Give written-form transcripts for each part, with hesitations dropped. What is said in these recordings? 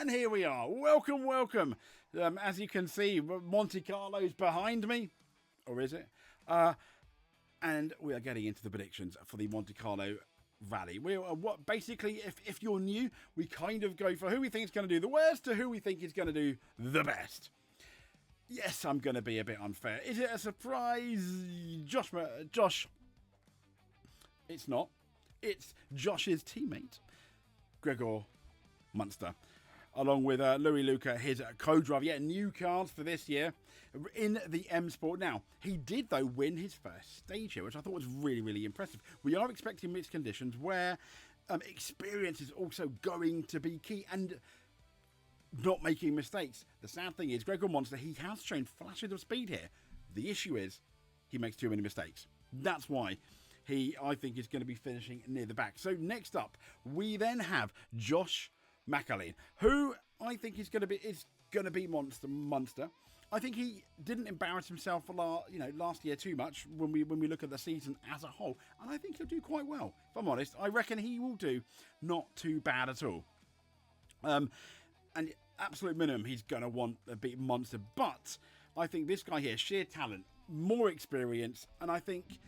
And here we are. Welcome, welcome. As you can see, Monte Carlo's behind me. Or is it? And we are getting into the predictions for the Monte Carlo Rally. Basically, if you're new, we kind of go for who we think is going to do the worst to who we think is going to do the best. Yes, I'm going to be a bit unfair. Is it a surprise? Josh. It's not. It's Josh's teammate, Gregor Munster, along with Louis Luca, his co-driver. Yeah, new cars for this year in the M Sport. Now, he did, though, win his first stage here, which I thought was really, really impressive. We are expecting mixed conditions where experience is also going to be key and not making mistakes. The sad thing is, Gregor Munster, he has shown flashes of speed here. The issue is he makes too many mistakes. That's why I think, is going to be finishing near the back. So next up, we then have Josh McAleen, who I think is going to be Munster. I think he didn't embarrass himself last year too much when we look at the season as a whole, and I think he'll do quite well. If I'm honest, I reckon he will do not too bad at all. And absolute minimum, he's going to want a beat Munster, but I think this guy here, sheer talent, more experience, and I think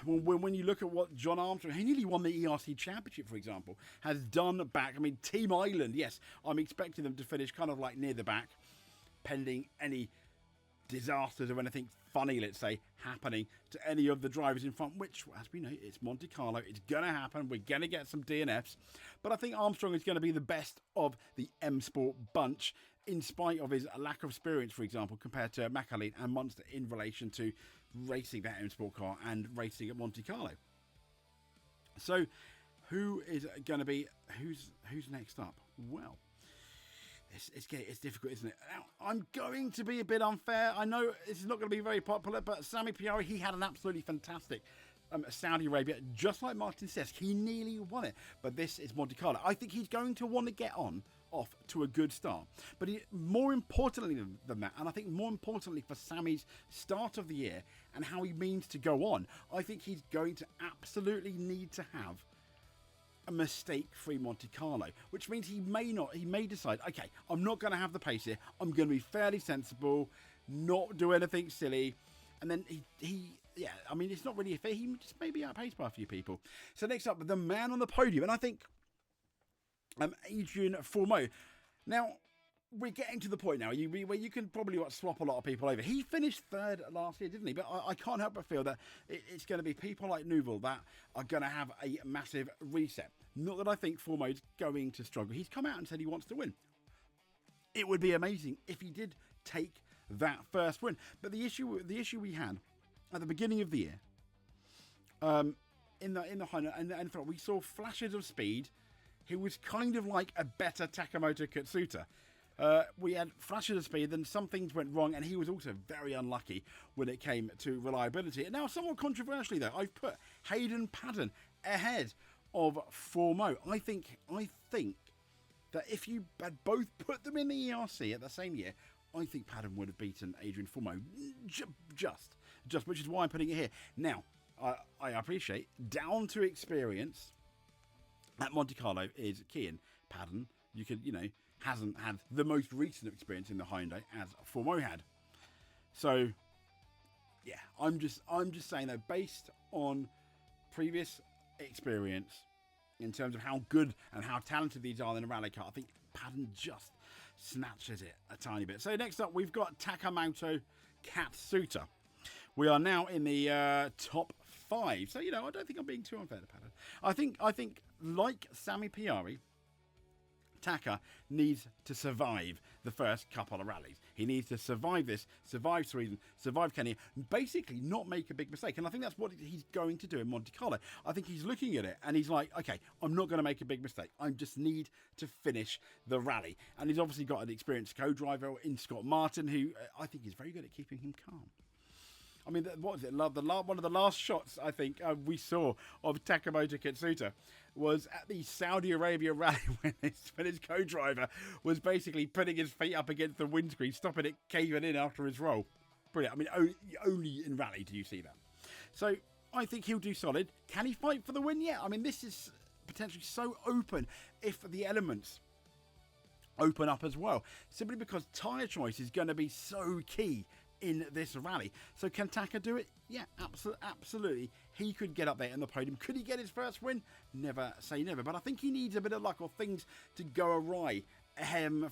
when you look at what John Armstrong, he nearly won the ERC Championship, for example, has done back. I mean, Team Island, yes, I'm expecting them to finish kind of like near the back, pending any disasters or anything funny, let's say, happening to any of the drivers in front, which, as we know, it's Monte Carlo. It's going to happen. We're going to get some DNFs. But I think Armstrong is going to be the best of the M Sport bunch, in spite of his lack of experience, for example, compared to McAleen and Munster in relation to racing that M Sport car and racing at Monte Carlo. So, who's next up? Well, it's difficult, isn't it? Now, I'm going to be a bit unfair. I know this is not going to be very popular, but Sami Piari, he had an absolutely fantastic Saudi Arabia. Just like Martin says, he nearly won it. But this is Monte Carlo. I think he's going to want to get off to a good start. But more importantly than that, and I think more importantly for Sami's start of the year and how he means to go on, I think he's going to absolutely need to have a mistake-free Monte Carlo, which means he may decide, okay, I'm not going to have the pace here, I'm going to be fairly sensible, not do anything silly, and then it's not really fair, he just may be outpaced by a few people. So next up, the man on the podium, and I think Adrian Fourmeau. Now, we're getting to the point now where you can probably swap a lot of people over. He finished third last year, didn't he? But I can't help but feel that it's going to be people like Nouvel that are going to have a massive reset. Not that I think Fourmeau's going to struggle. He's come out and said he wants to win. It would be amazing if he did take that first win. But the issue we had at the beginning of the year, in the Honda, and we saw flashes of speed. He was kind of like a better Takamoto Katsuta. We had flashes of speed, then some things went wrong, and he was also very unlucky when it came to reliability. And now, somewhat controversially, though, I've put Hayden Paddon ahead of Fourmeau. I think that if you had both put them in the ERC at the same year, I think Paddon would have beaten Adrian Fourmeau. Just, which is why I'm putting it here. Now, I appreciate, down to experience at Monte Carlo is key, and Paddon, hasn't had the most recent experience in the Hyundai as Fourmeau had. So, yeah, I'm just saying that based on previous experience, in terms of how good and how talented these are in a rally car, I think Paddon just snatches it a tiny bit. So next up, we've got Takamoto Katsuta. We are now in the top 5. So, I don't think I'm being too unfair to Paddon. I think like Sami Piari, Taka needs to survive the first couple of rallies. He needs to survive this, survive Sweden, survive Kenya, basically not make a big mistake. And I think that's what he's going to do in Monte Carlo. I think he's looking at it and he's like, okay, I'm not going to make a big mistake. I just need to finish the rally. And he's obviously got an experienced co-driver in Scott Martin, who I think is very good at keeping him calm. I mean, what was it? One of the last shots I think we saw of Takamoto Katsuta was at the Saudi Arabia rally when his co-driver was basically putting his feet up against the windscreen, stopping it caving in after his roll. Brilliant. I mean, only in rally do you see that. So I think he'll do solid. Can he fight for the win? Yeah. I mean, this is potentially so open if the elements open up as well, simply because tyre choice is going to be so key in this rally. So can Taka do it? Yeah, absolutely. He could get up there in the podium. Could he get his first win? Never say never. But I think he needs a bit of luck or things to go awry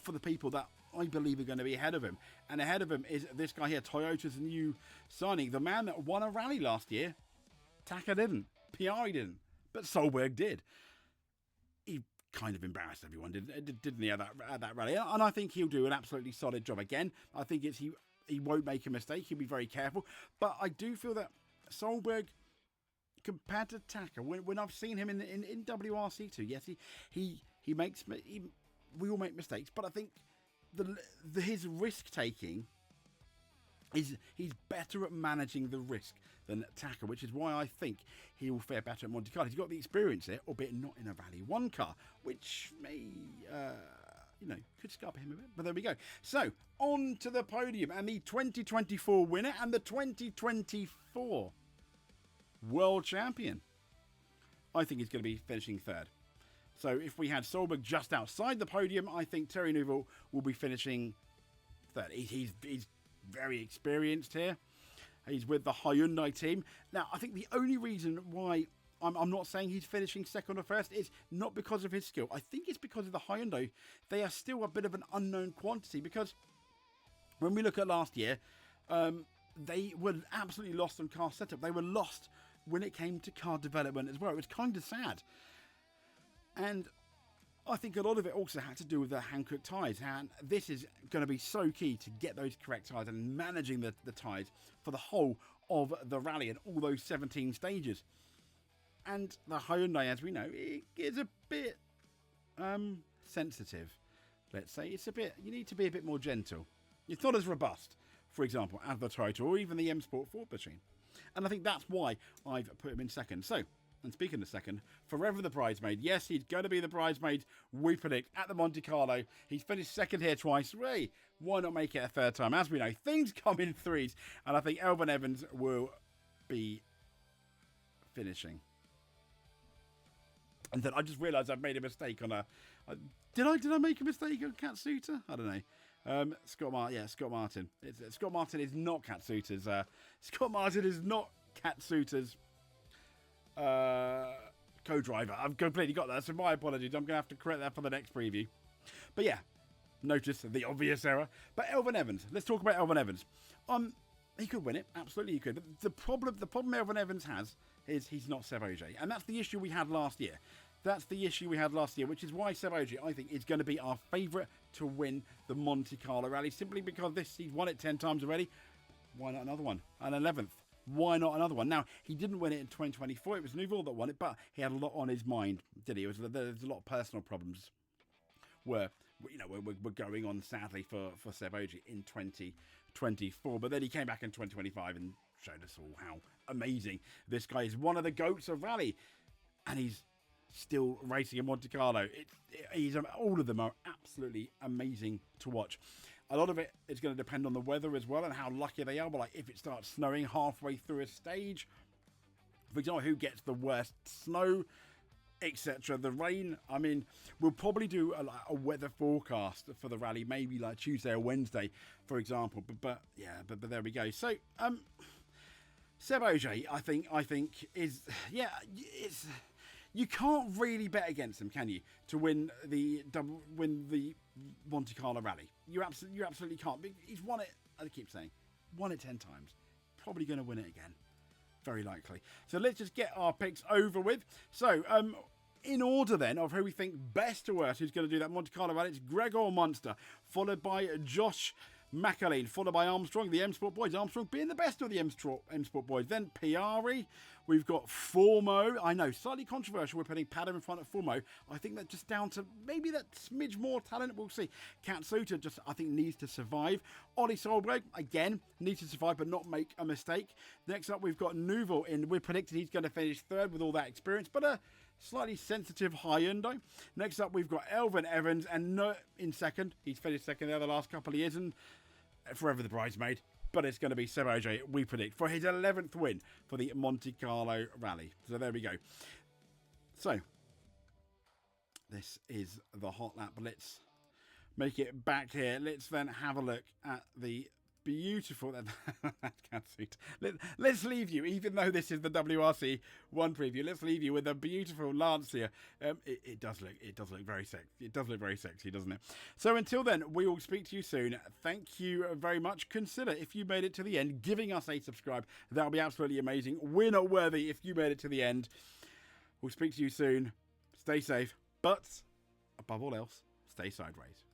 for the people that I believe are going to be ahead of him. And ahead of him is this guy here, Toyota's new signing. The man that won a rally last year. Taka didn't. Piari didn't. But Solberg did. He kind of embarrassed everyone, didn't he, at that rally? And I think he'll do an absolutely solid job. Again, I think he won't make a mistake. He'll be very careful. But I do feel that Solberg, compared to Taka, when I've seen him in WRC2, yes, he makes... we all make mistakes, but I think his risk taking is he's better at managing the risk than Taka, which is why I think he will fare better at Monte Carlo. He's got the experience there, albeit not in a Rally 1 car, which may could scupper him a bit, but there we go. So on to the podium and the 2024 winner and the 2024 world champion. I think he's going to be finishing third. So if we had Solberg just outside the podium, I think Thierry Neuville will be finishing third. He's very experienced here. He's with the Hyundai team. Now, I think the only reason why I'm not saying he's finishing second or first is not because of his skill. I think it's because of the Hyundai. They are still a bit of an unknown quantity, because when we look at last year, they were absolutely lost on car setup. They were lost when it came to car development as well. It was kind of sad. And I think a lot of it also had to do with the hand-cooked tyres. And this is going to be so key to get those correct tyres and managing the tyres for the whole of the rally and all those 17 stages. And the Hyundai, as we know, it is a bit sensitive. Let's say it's a bit. You need to be a bit more gentle. It's not as robust, for example, as the Toyota or even the M Sport 4 machine. And I think that's why I've put him in second. So, and speaking of second, forever the bridesmaid. Yes, he's going to be the bridesmaid, we predict, at the Monte Carlo. He's finished second here twice. Hey, why not make it a third time? As we know, things come in threes. And I think Elfyn Evans will be finishing. And then I just realised I've made a mistake on did I make a mistake on Katsuta? I don't know. Scott Martin. Scott Martin is not Katsuta's. Scott Martin is not Katsuta's co-driver. I've completely got that, so my apologies. I'm going to have to correct that for the next preview. But yeah, notice the obvious error. But Elfyn Evans. Let's talk about Elfyn Evans. He could win it. Absolutely, he could. But the problem Elfyn Evans has is he's not Seb Ogier. And that's the issue we had last year. Which is why Seb Ogier, I think, is going to be our favourite to win the Monte Carlo Rally, simply because he's won it 10 times already. Why not another one? An 11th. Why not another one? Now, he didn't win it in 2024. It was Neuville that won it, but he had a lot on his mind, did he? There's a lot of personal problems we're going on, sadly, for Seb Ogier in 2024. But then he came back in 2025 and showed us all how amazing this guy is. One of the GOATs of rally. And he's still racing in Monte Carlo. All of them are absolutely amazing to watch. A lot of it is going to depend on the weather as well and how lucky they are. But like if it starts snowing halfway through a stage, for example, who gets the worst snow, etc. The rain. I mean, we'll probably do a weather forecast for the rally, maybe like Tuesday or Wednesday, for example. But there we go. So Seb Ogier, I think is it's. You can't really bet against him, can you, to win the Monte Carlo Rally? You absolutely can't. He's won it, I keep saying, won it 10 times. Probably going to win it again. Very likely. So let's just get our picks over with. So, in order then of who we think best to worst who's going to do that Monte Carlo Rally, it's Gregor Munster, followed by Josh McAleen, followed by Armstrong, the M Sport boys. Armstrong being the best of the M Sport boys. Then Piari. We've got Formo. I know, slightly controversial. We're putting Podium in front of Formo. I think that's just down to maybe that smidge more talent. We'll see. Katsuta just, I think, needs to survive. Ollie Solberg, again, needs to survive but not make a mistake. Next up, we've got Neuville in. We're predicting he's going to finish third with all that experience, but a slightly sensitive Hyundai. Next up, we've got Elfyn Evans and in second. He's finished second there the last couple of years and forever the bridesmaid. But it's going to be Seb Ogier, we predict, for his 11th win for the Monte Carlo Rally. So there we go. So, this is the Hot Lap Blitz make it back here. Let's then have a look at the beautiful catsuit. Let's leave you, even though this is the WRC 1 preview, let's leave you with a beautiful lance here. It does look very sexy. It does look very sexy, doesn't it? So until then, we will speak to you soon. Thank you very much. Consider, if you made it to the end, giving us a subscribe. That'll be absolutely amazing. We're not worthy if you made it to the end. We'll speak to you soon. Stay safe, but above all else, stay sideways.